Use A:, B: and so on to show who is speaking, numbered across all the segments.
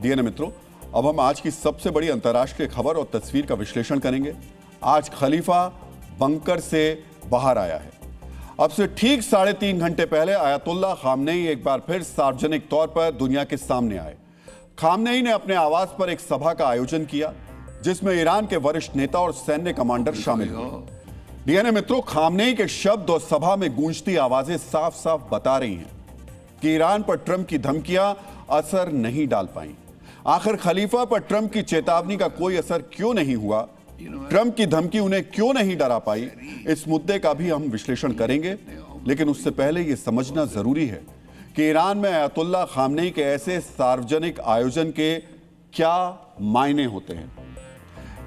A: DNA मित्रों, अब हम आज की सबसे बड़ी अंतर्राष्ट्रीय खबर और तस्वीर का विश्लेषण करेंगे। आज खलीफा बंकर से बाहर आया है। अब से ठीक 3.5 घंटे पहले आयतुल्लाह खामनेई एक बार फिर सार्वजनिक तौर पर दुनिया के सामने आए। खामनेई ने अपने आवास पर एक सभा का आयोजन किया जिसमें ईरान के वरिष्ठ नेता और सैन्य कमांडर शामिल हुए। डीएनए मित्रों, खामनेई के शब्द और सभा में गूंजती आवाजें साफ साफ बता रही हैं कि ईरान पर ट्रंप की धमकियां असर नहीं डाल पाई। आखिर खलीफा पर ट्रंप की चेतावनी का कोई असर क्यों नहीं हुआ? ट्रंप की धमकी उन्हें क्यों नहीं डरा पाई? इस मुद्दे का भी हम विश्लेषण करेंगे, लेकिन उससे पहले यह समझना जरूरी है कि ईरान में आयतुल्लाह खामनेई के ऐसे सार्वजनिक आयोजन के क्या मायने होते हैं।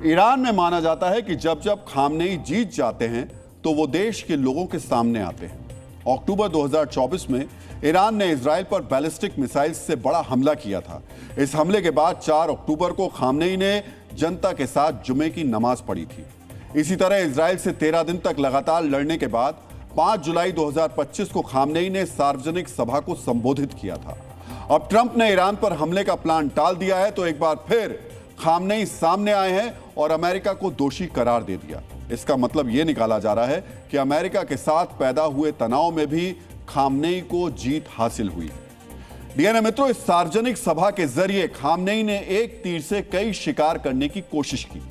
A: ईरान में माना जाता है कि जब जब खामनेई जीत जाते हैं तो वो देश के लोगों के सामने आते हैं। अक्टूबर 2024 में ईरान ने इजराइल पर बैलिस्टिक मिसाइल से बड़ा हमला किया था। इस हमले के बाद 4 अक्टूबर को खामनेई ने जनता के साथ जुमे की नमाज पढ़ी थी। इसी तरह इजराइल से 13 दिन तक लगातार लड़ने के बाद 5 जुलाई 2025 को खामनेई ने सार्वजनिक सभा को संबोधित किया था। अब ट्रंप ने ईरान पर हमले का प्लान टाल दिया है तो एक बार फिर खामनेई सामने आए हैं और अमेरिका को दोषी करार दे दिया। इसका मतलब यह निकाला जा रहा है कि अमेरिका के साथ पैदा हुए तनाव में भी खामनेई को जीत हासिल हुई। डीएनए मित्रों, इस सार्वजनिक सभा के जरिए खामनेई ने एक तीर से कई शिकार करने की कोशिश की।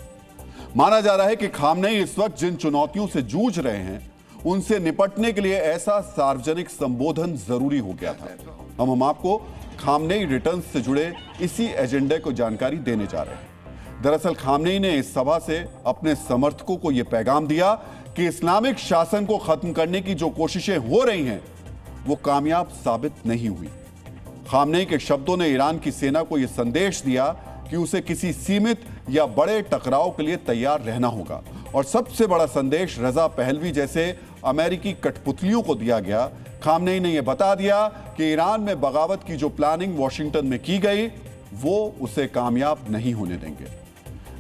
A: माना जा रहा है कि खामनेई इस वक्त जिन चुनौतियों से जूझ रहे हैं उनसे निपटने के लिए ऐसा सार्वजनिक संबोधन जरूरी हो गया था। हम आपको खामनेई रिटर्न्स से जुड़े इसी एजेंडे को जानकारी देने जा रहे हैं। दरअसल खामनेई ने इस सभा से अपने समर्थकों को यह पैगाम दिया कि इस्लामिक शासन को खत्म करने की जो कोशिशें हो रही हैं वो कामयाब साबित नहीं हुई। खामनेई के शब्दों ने ईरान की सेना को यह संदेश दिया कि उसे किसी सीमित या बड़े टकराव के लिए तैयार रहना होगा। और सबसे बड़ा संदेश रजा पहलवी जैसे अमेरिकी कठपुतलियों को दिया गया। खामनेई ने यह बता दिया कि ईरान में बगावत की जो प्लानिंग वॉशिंगटन में की गई वो उसे कामयाब नहीं होने देंगे।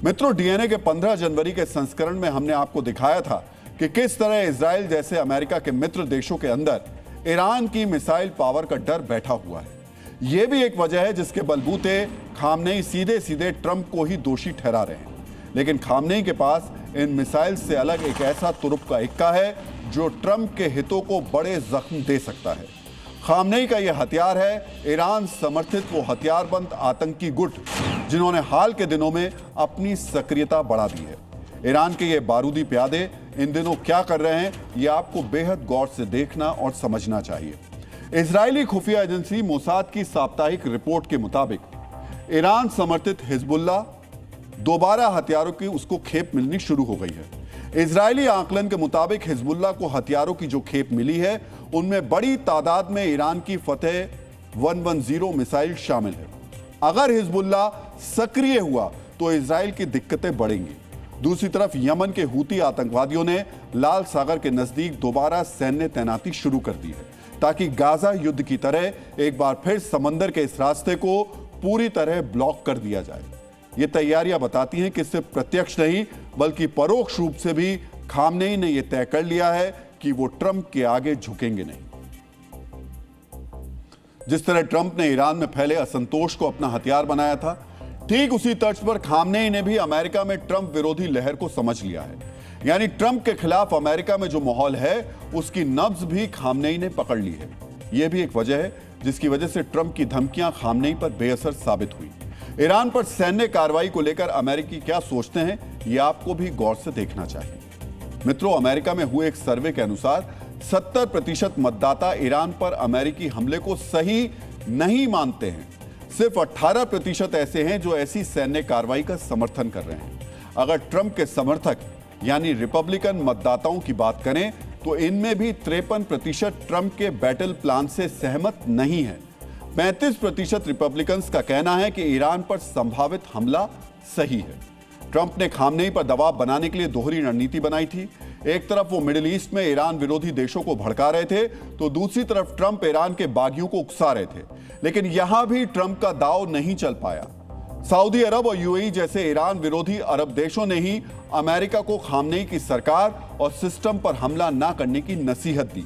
A: मित्रों, डीएनए के 15 जनवरी के संस्करण में हमने आपको दिखाया था कि किस तरह इजराइल जैसे अमेरिका के मित्र देशों के अंदर ईरान की मिसाइल पावर का डर बैठा हुआ है। यह भी एक वजह है जिसके बलबूते खामनेई सीधे सीधे ट्रंप को ही दोषी ठहरा रहे हैं। लेकिन खामनेई के पास इन मिसाइल से अलग एक ऐसा तुरुप का इक्का है जो ट्रंप के हितों को बड़े जख्म दे सकता है। खामनेई का यह हथियार है ईरान समर्थित वो हथियारबंद आतंकी गुट जिन्होंने हाल के दिनों में अपनी सक्रियता बढ़ा दी है। ईरान के ये बारूदी प्यादे इन दिनों क्या कर रहे हैं ये आपको बेहद गौर से देखना और समझना चाहिए। इजरायली खुफिया एजेंसी मोसाद की साप्ताहिक रिपोर्ट के मुताबिक ईरान समर्थित हिजबुल्लाह दोबारा हथियारों की उसको खेप मिलनी शुरू हो गई है। इजरायली आंकलन के मुताबिक हिजबुल्लाह को हथियारों की जो खेप मिली है उनमें बड़ी तादाद में ईरान की फतेह 110 मिसाइल शामिल है। अगर हिजबुल्लाह सक्रिय हुआ तो इजराइल की दिक्कतें बढ़ेंगी। दूसरी तरफ यमन के हूती आतंकवादियों ने लाल सागर के नजदीक दोबारा सैन्य तैनाती शुरू कर दी है ताकि गाजा युद्ध की तरह एक बार फिर समंदर के इस रास्ते को पूरी तरह ब्लॉक कर दिया जाए। ये तैयारियां बताती हैं कि सिर्फ प्रत्यक्ष नहीं बल्कि परोक्ष रूप से भी खामनेई ने यह तय कर लिया है कि वो ट्रंप के आगे झुकेंगे नहीं। जिस तरह ट्रंप ने ईरान में फैले असंतोष को अपना हथियार बनाया था, ठीक उसी तर्ज पर खामनेई ने भी अमेरिका में ट्रंप विरोधी लहर को समझ लिया है। यानी ट्रंप के खिलाफ अमेरिका में जो माहौल है उसकी नब्ज भी खामनेई ने पकड़ ली है। यह भी एक वजह है जिसकी वजह से ट्रंप की धमकियां खामनेई पर बेअसर साबित हुई। ईरान पर सैन्य कार्रवाई को लेकर अमेरिकी क्या सोचते हैं यह आपको भी गौर से देखना चाहिए। मित्रों, अमेरिका में हुए एक सर्वे के अनुसार 70% मतदाता ईरान पर अमेरिकी हमले को सही नहीं मानते हैं। सिर्फ 18% ऐसे हैं जो ऐसी सैन्य कार्रवाई का समर्थन कर रहे हैं। अगर ट्रंप के समर्थक यानी रिपब्लिकन मतदाताओं की बात करें तो इनमें भी 53% ट्रंप के बैटल प्लान से सहमत नहीं है। 35% रिपब्लिकन्स का कहना है कि ईरान पर संभावित हमला सही है। ट्रंप ने खामनेई पर दबाव बनाने के लिए दोहरी रणनीति बनाई थी। एक तरफ वो मिडिल ईस्ट में ईरान विरोधी देशों को भड़का रहे थे तो दूसरी तरफ ट्रंप ईरान के बागियों को उकसा रहे थे। लेकिन यहां भी ट्रंप का दांव नहीं चल पाया। सऊदी अरब और यूएई जैसे ईरान विरोधी अरब देशों ने ही अमेरिका को खामनेई की सरकार और सिस्टम पर हमला न करने की नसीहत दी।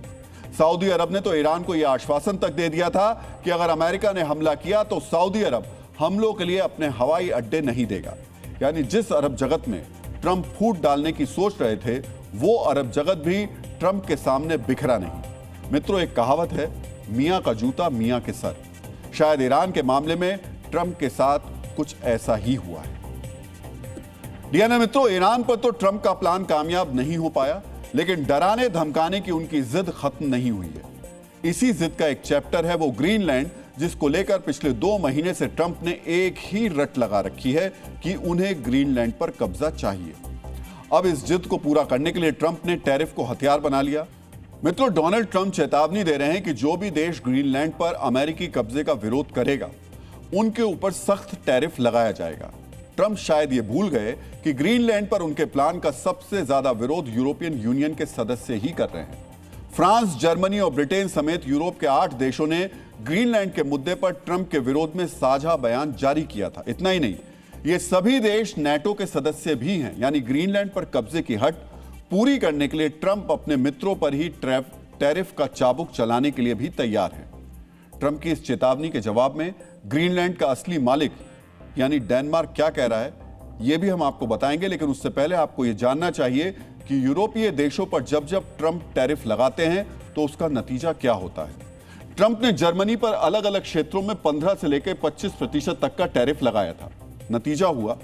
A: सऊदी अरब ने तो ईरान को यह आश्वासन तक दे दिया था कि अगर अमेरिका ने हमला किया तो सऊदी अरब हमलों के लिए अपने हवाई अड्डे नहीं देगा। यानी जिस अरब जगत में ट्रंप फूट डालने की सोच रहे थे, वो अरब जगत भी ट्रंप के सामने बिखरा नहीं। मित्रों, एक कहावत है, मियां का जूता मियां के सर। शायद ईरान के मामले में ट्रंप के साथ कुछ ऐसा ही हुआ है। डीएनए मित्रों, ईरान पर तो ट्रंप का प्लान कामयाब नहीं हो पाया, लेकिन डराने धमकाने की उनकी जिद खत्म नहीं हुई है। इसी जिद का एक चैप्टर है वो ग्रीनलैंड, जिसको लेकर पिछले 2 महीने से ट्रंप ने एक ही रट लगा रखी है कि उन्हें ग्रीनलैंड पर कब्जा चाहिए। अब इस जिद को पूरा करने के लिए ट्रंप ने टैरिफ को हथियार बना लिया। मित्रों, डोनाल्ड ट्रंप चेतावनी दे रहे हैं कि जो भी देश ग्रीनलैंड पर अमेरिकी कब्जे का विरोध करेगा, उनके ऊपर सख्त टैरिफ लगाया जाएगा। ट्रंप शायद ये भूल गए कि ग्रीनलैंड पर उनके प्लान का सबसे ज्यादा विरोध यूरोपियन यूनियन के सदस्य ही कर रहे हैं। फ्रांस, जर्मनी और ब्रिटेन समेत यूरोप के 8 देशों ने ग्रीनलैंड के मुद्दे पर ट्रंप के विरोध में साझा बयान जारी किया था। इतना ही नहीं, ये सभी देश नाटो के सदस्य भी हैं। यानी ग्रीनलैंड पर कब्जे की हट पूरी करने के लिए ट्रंप अपने मित्रों पर ही टैरिफ का चाबुक चलाने के लिए भी तैयार हैं। ट्रंप की इस चेतावनी के जवाब में ग्रीनलैंड का असली मालिक यानी डेनमार्क क्या कह रहा है, यह भी हम आपको बताएंगे। लेकिन उससे पहले आपको यह जानना चाहिए कि यूरोपीय देशों पर जब जब ट्रंप टैरिफ लगाते हैं तो उसका नतीजा क्या होता है। ट्रंप ने जर्मनी पर अलग अलग क्षेत्रों में 15 से लेकर 25% तक का टैरिफ लगाया था। नतीजा हुआ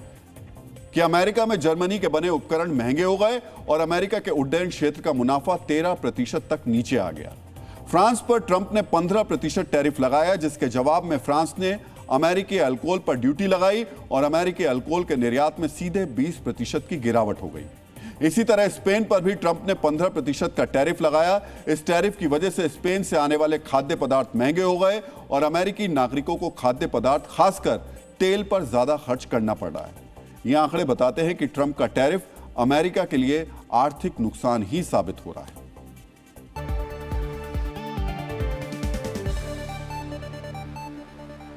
A: कि अमेरिका में जर्मनी के बने उपकरण महंगे हो गए और अमेरिका के उड्डयन क्षेत्र का मुनाफा 13% तक नीचे आ गया। फ्रांस पर ट्रंप ने 15% टैरिफ लगाया, जिसके जवाब में फ्रांस ने अमेरिकी अल्कोहल पर ड्यूटी लगाई और अमेरिकी अल्कोहल के निर्यात में सीधे 20% की गिरावट हो गई। इसी तरह स्पेन पर भी ट्रंप ने 15% का टैरिफ लगाया। इस टैरिफ की वजह से स्पेन से आने वाले खाद्य पदार्थ महंगे हो गए और अमेरिकी नागरिकों को खाद्य पदार्थ, खासकर तेल पर ज्यादा खर्च करना पड़ रहा है। ये आंकड़े बताते हैं कि ट्रंप का टैरिफ अमेरिका के लिए आर्थिक नुकसान ही साबित हो रहा है।